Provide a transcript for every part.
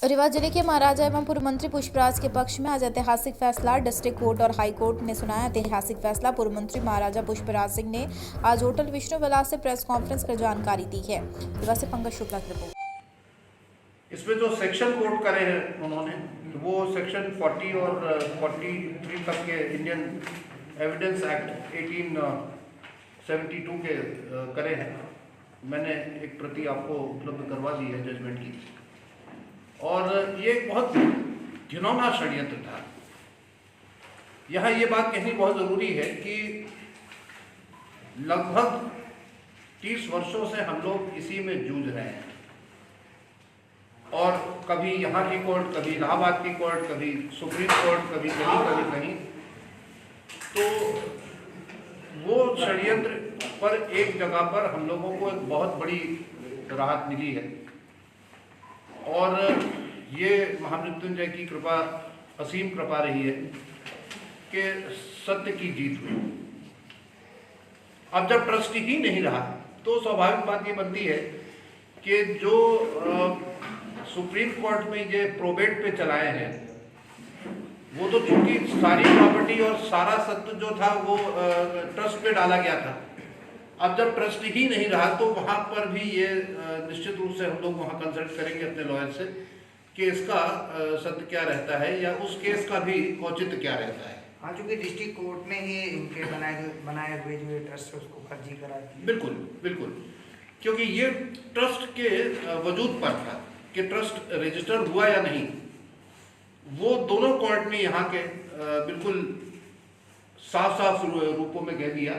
रीवा जिले के महाराजा एवं पूर्व मंत्री पुष्पराज के पक्ष में आज ऐतिहासिक फैसला डिस्ट्रिक्ट कोर्ट और हाई कोर्ट ने सुनाया। ऐतिहासिक फैसला पूर्व मंत्री महाराजा पुष्पराज सिंह ने आज होटल विष्णु विलास से प्रेस कॉन्फ्रेंस कर जानकारी दी है। रीवा से पंकज शुक्ला की रिपोर्ट। इसमें जो सेक्शन कोट करे हैं उन्होंने वो सेक्शन 40 और 43 तक के इंडियन एविडेंस एक्ट 1872 के करे हैं। मैंने एक प्रति आपको उपलब्ध करवा दी है जजमेंट की। और ये बहुत घिनौना षड्यंत्र था। यहाँ ये बात कहनी बहुत ज़रूरी है कि लगभग 30 वर्षों से हम लोग इसी में जूझ रहे हैं और कभी यहाँ की कोर्ट, कभी इलाहाबाद की कोर्ट, कभी सुप्रीम कोर्ट, कभी कहीं। तो वो षड्यंत्र पर एक जगह पर हम लोगों को एक बहुत बड़ी राहत मिली है और ये महामृत्युंजय की कृपा, असीम कृपा रही है कि सत्य की जीत हुई। अब जब ट्रस्ट ही नहीं रहा तो स्वाभाविक बात ये बनती है कि जो सुप्रीम कोर्ट में ये प्रोबेट पे चलाए हैं वो तो चूंकि सारी प्रॉपर्टी और सारा सत्य जो था वो ट्रस्ट पे डाला गया था। अब जब ट्रस्ट ही नहीं रहा तो वहाँ पर भी ये निश्चित रूप से हम लोग वहाँ कंसल्ट करेंगे अपने लॉयर से कि इसका सत्य क्या रहता है या उस केस का भी औचित्य क्या रहता है। हाँ, चूंकि डिस्ट्रिक्ट कोर्ट ने ही इनके बनाए हुए जो ट्रस्ट है उसको फर्जी करा दिया। बिल्कुल बिल्कुल, क्योंकि ये ट्रस्ट के वजूद पर था कि ट्रस्ट रजिस्टर हुआ या नहीं, वो दोनों कोर्ट ने यहाँ के बिल्कुल साफ साफ रूपों में कह दिया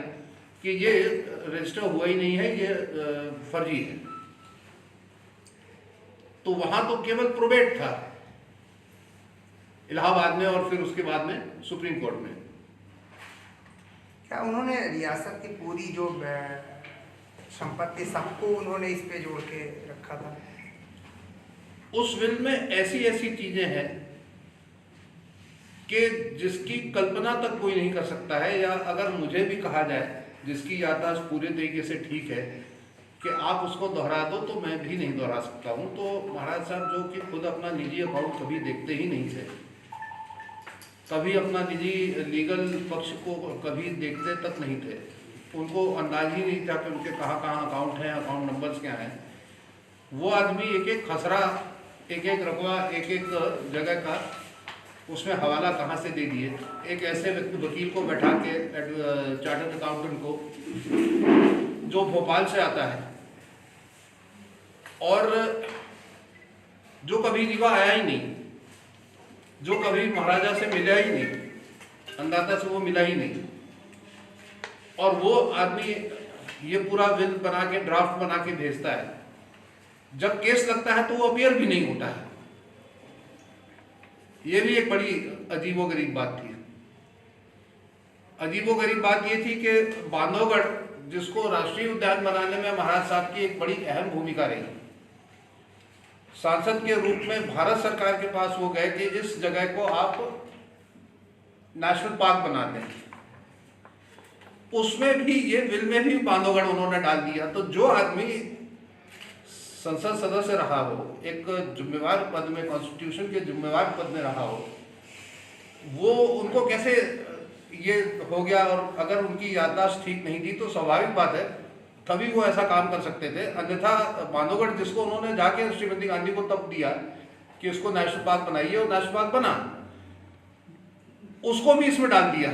कि ये रजिस्टर हुआ ही नहीं है, ये फर्जी है। तो वहां तो केवल प्रोबेट था इलाहाबाद में और फिर उसके बाद में सुप्रीम कोर्ट में। क्या उन्होंने रियासत की पूरी जो संपत्ति सबको उन्होंने इस पे जोड़ के रखा था? उस विल में ऐसी ऐसी चीजें हैं कि जिसकी कल्पना तक कोई नहीं कर सकता है, या अगर मुझे भी कहा जाए जिसकी याददाश्त पूरे तरीके से ठीक है कि आप उसको दोहरा दो तो मैं भी नहीं दोहरा सकता हूँ। तो महाराज साहब जो कि खुद अपना निजी अकाउंट कभी देखते ही नहीं थे, कभी अपना निजी लीगल पक्ष को कभी देखते तक नहीं थे, उनको अंदाज ही नहीं था कि उनके कहाँ कहाँ अकाउंट हैं, अकाउंट नंबर्स क्या हैं। वो आदमी एक एक खसरा, एक एक रकवा, एक एक जगह का उसमें हवाला कहाँ से दे दिए। एक ऐसे वकील को बैठा के चार्टर्ड अकाउंटेंट को जो भोपाल से आता है और जो कभी रीवा आया ही नहीं, जो कभी महाराजा से मिला ही नहीं, अंदाता से वो मिला ही नहीं, और वो आदमी ये पूरा विल बना के, ड्राफ्ट बना के भेजता है। जब केस लगता है तो वो अपीयर भी नहीं होता है। ये भी एक बड़ी अजीबोगरीब बात थी। अजीबोगरीब बात ये थी कि बांधवगढ़, जिसको राष्ट्रीय उद्यान बनाने में महाराज साहब की एक बड़ी अहम भूमिका रही, सांसद के रूप में भारत सरकार के पास वो गए कि इस जगह को आप नेशनल पार्क बना दें। उसमें भी ये विल में भी बांधवगढ़ उन्होंने डाल दिया। तो जो आदमी संसद सदस्य रहा हो, एक जिम्मेवार पद में, कॉन्स्टिट्यूशन के जिम्मेवार पद में रहा हो, वो उनको कैसे ये हो गया। और अगर उनकी याददाश्त ठीक नहीं थी तो स्वाभाविक बात है तभी वो ऐसा काम कर सकते थे। अन्यथा बांधवगढ़, जिसको उन्होंने जाके श्रीमती गांधी को तब दिया कि इसको नेशनल पार्क बनाइए, और नेशनल पार्क बना, उसको भी इसमें डाल दिया।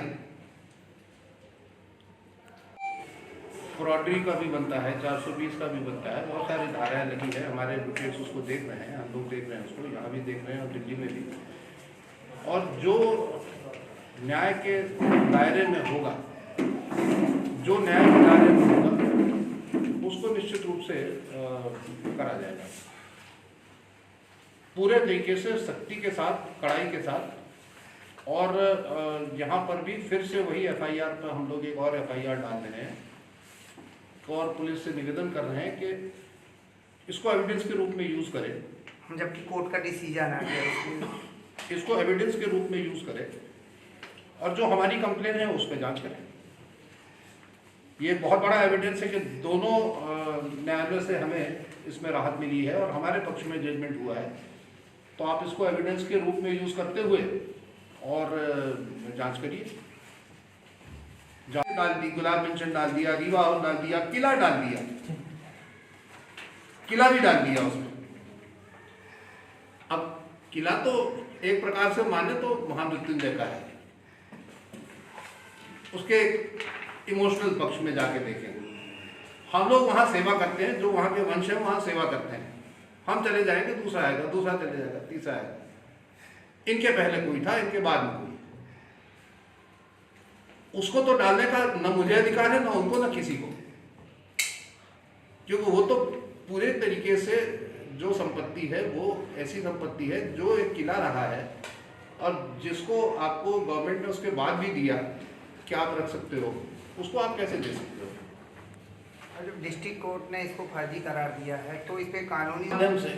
फ्रॉडरी का भी बनता है, 420 का भी बनता है, बहुत सारी धाराएं लगी है। हमारे एडवोकेट्स उसको देख रहे हैं, हम लोग देख रहे हैं उसको, यहाँ भी देख रहे हैं और दिल्ली में भी। और जो न्याय के दायरे में होगा, जो न्याय के दायरे में होगा, उसको निश्चित रूप से करा जाएगा पूरे तरीके से, सख्ती के साथ, कड़ाई के साथ। और यहाँ पर भी फिर से वही FIR पर हम लोग एक और FIR डाल रहे हैं और पुलिस से निवेदन कर रहे हैं कि इसको एविडेंस के रूप में यूज़ करें। जबकि कोर्ट का डिसीजन आ गया, इसको एविडेंस के रूप में यूज़ करें और जो हमारी कंप्लेन है उस पर जांच करें। ये बहुत बड़ा एविडेंस है कि दोनों न्यायालय से हमें इसमें राहत मिली है और हमारे पक्ष में जजमेंट हुआ है तो आप इसको एविडेंस के रूप में यूज करते हुए और जांच करिए। डाल दी, गुलाब मेंशन डाल दिया, रीवा हॉल डाल दिया, किला डाल दिया, किला भी डाल दिया उसमें। अब किला तो एक प्रकार से माने तो महामृत्युंजय का है, उसके इमोशनल पक्ष में जाके देखें। हम लोग वहां सेवा करते हैं, जो वहां के वंश है वहां सेवा करते हैं। हम चले जाएंगे, दूसरा आएगा, दूसरा चले जाएगा, तीसरा आएगा। इनके पहले कोई था, इनके बाद में कोई। उसको तो डालने का न मुझे अधिकार है, न उनको, न किसी को, क्योंकि वो तो पूरे तरीके से जो संपत्ति है वो ऐसी संपत्ति है जो एक किला रहा है, और जिसको आपको गवर्नमेंट ने उसके बाद भी दिया कि आप रख सकते हो, उसको आप कैसे दे सकते हो? और जब डिस्ट्रिक्ट कोर्ट ने इसको फर्जी करार दिया है तो इस पे कानूनी माध्यम से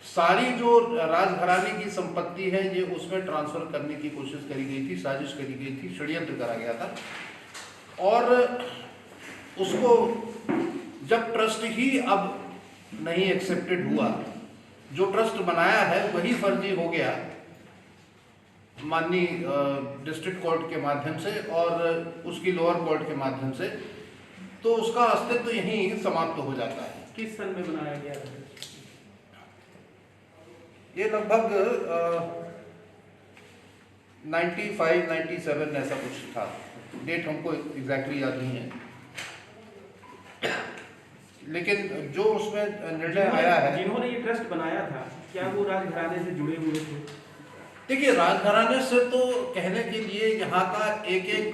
सारी जो राजघराने की संपत्ति है ये उसमें ट्रांसफर करने की कोशिश करी गई थी, साजिश करी गई थी, षड्यंत्र करा गया था। और उसको जब ट्रस्ट ही अब नहीं एक्सेप्टेड हुआ, जो ट्रस्ट बनाया है वही फर्जी हो गया माननीय डिस्ट्रिक्ट कोर्ट के माध्यम से और उसकी लोअर कोर्ट के माध्यम से, तो उसका अस्तित्व यहीं समाप्त हो जाता है। किस सन में बनाया गया था? ये लगभग 95-97 ऐसा कुछ था, डेट हमको एग्जैक्टली याद नहीं है, लेकिन जो उसमें निर्णय आया है। जिन्होंने ये ट्रस्ट बनाया था क्या वो राजघराने से जुड़े हुए थे? देखिए, राजघराने से तो कहने के लिए यहाँ का एक एक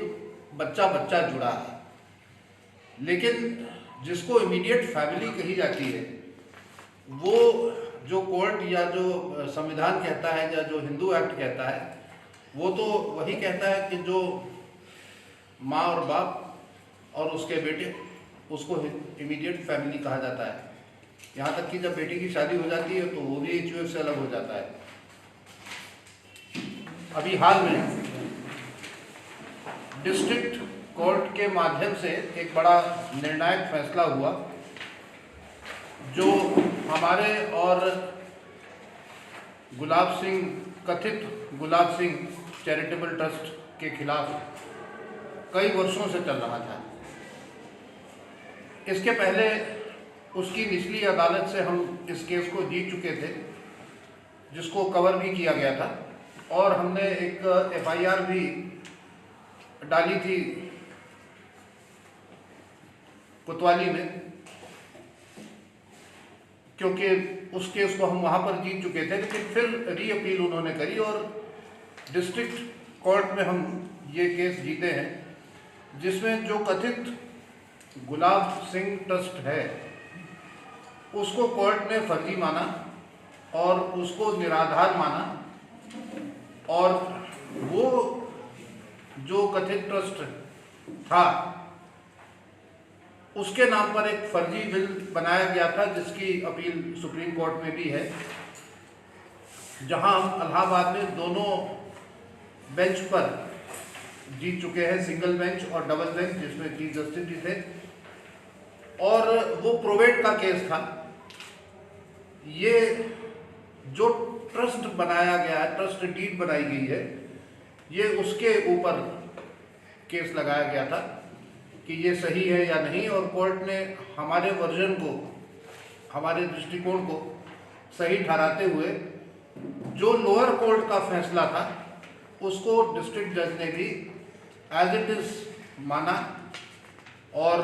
बच्चा जुड़ा है, लेकिन जिसको इमीडिएट फैमिली कही जाती है वो जो कोर्ट या जो संविधान कहता है या जो हिंदू एक्ट कहता है वो तो वही कहता है कि जो माँ और बाप और उसके बेटे, उसको इमीडिएट फैमिली कहा जाता है। यहाँ तक कि जब बेटी की शादी हो जाती है तो वो भी HUF से अलग हो जाता है। अभी हाल में डिस्ट्रिक्ट कोर्ट के माध्यम से एक बड़ा निर्णायक फैसला हुआ जो हमारे और कथित गुलाब सिंह चैरिटेबल ट्रस्ट के खिलाफ कई वर्षों से चल रहा था। इसके पहले उसकी निचली अदालत से हम इस केस को जीत चुके थे, जिसको कवर भी किया गया था, और हमने एक FIR भी डाली थी कोतवाली में, क्योंकि उस केस को हम वहां पर जीत चुके थे। लेकिन फिर री अपील उन्होंने करी और डिस्ट्रिक्ट कोर्ट में हम ये केस जीते हैं, जिसमें जो कथित गुलाब सिंह ट्रस्ट है उसको कोर्ट ने फर्जी माना और उसको निराधार माना, और वो जो कथित ट्रस्ट था उसके नाम पर एक फर्जी बिल बनाया गया था, जिसकी अपील सुप्रीम कोर्ट में भी है, जहां हम इलाहाबाद में दोनों बेंच पर जीत चुके हैं, सिंगल बेंच और डबल बेंच, जिसमें चीफ जस्टिस भी थे। और वो प्रोवेट का केस था। ये जो ट्रस्ट बनाया गया है, ट्रस्ट डीड बनाई गई है, ये उसके ऊपर केस लगाया गया था कि ये सही है या नहीं, और कोर्ट ने हमारे वर्जन को, हमारे दृष्टिकोण को सही ठहराते हुए जो लोअर कोर्ट का फैसला था उसको डिस्ट्रिक्ट जज ने भी एज इट इज माना और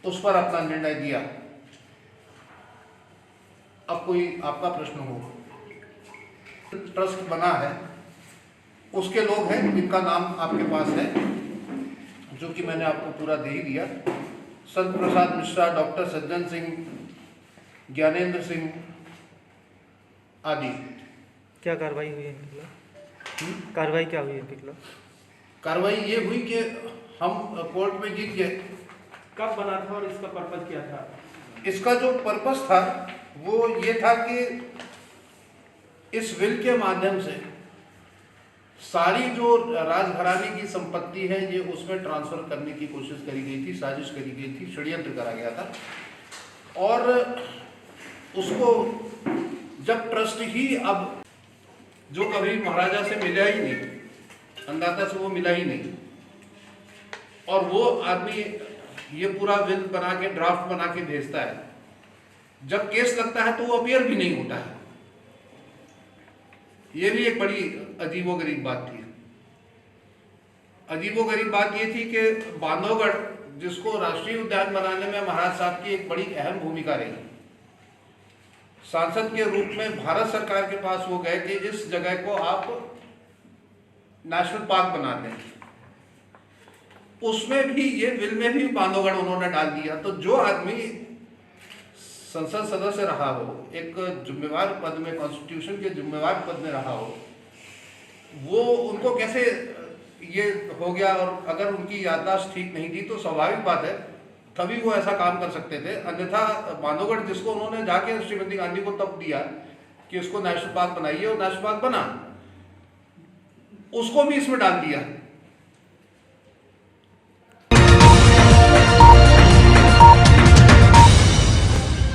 उस पर अपना निर्णय दिया। अब कोई आपका प्रश्न हो, ट्रस्ट बना है, उसके लोग हैं जिनका नाम आपके पास है, जो कि मैंने आपको पूरा दे ही दिया। संत प्रसाद मिश्रा, डॉक्टर सज्जन सिंह, ज्ञानेंद्र सिंह आदि। क्या कार्रवाई हुई है इनके खिलाफ? कार्रवाई क्या हुई है इनके खिलाफ? कार्रवाई ये हुई कि हम कोर्ट में जीत गए। कब बना था और इसका पर्पज क्या था? इसका जो पर्पस था वो ये था कि इस विल के माध्यम से सारी जो राजघराने की संपत्ति है ये उसमें ट्रांसफर करने की कोशिश करी गई थी, साजिश करी गई थी, षड्यंत्र करा गया था। और उसको जब ट्रस्ट ही अब जो कभी महाराजा से मिला ही नहीं, अन्नदाता से वो मिला ही नहीं, और वो आदमी ये पूरा विल बना के ड्राफ्ट बना के भेजता है, जब केस लगता है तो वो अपियर भी नहीं होता है। ये भी एक बड़ी अजीबोगरीब बात थी। अजीबोगरीब बात ये थी कि बांधवगढ़, जिसको राष्ट्रीय उद्यान बनाने में महाराज साहब की एक बड़ी अहम भूमिका रही, सांसद के रूप में भारत सरकार के पास वो गए कि इस जगह को आप नेशनल पार्क बना दें। उसमें भी ये विल में भी बांधवगढ़ उन्होंने डाल दिया। तो जो आदमी संसद सदस्य रहा हो, एक जिम्मेवार पद में, कॉन्स्टिट्यूशन के जिम्मेवार पद में रहा हो, वो उनको कैसे ये हो गया। और अगर उनकी याददाश्त ठीक नहीं थी तो स्वाभाविक बात है तभी वो ऐसा काम कर सकते थे। अन्यथा बांधवगढ़, जिसको उन्होंने जाके श्रीमती गांधी को तब दिया कि उसको नेशनल पार्क बनाइए, और नेशनल पार्क बना, उसको भी इसमें डाल दिया।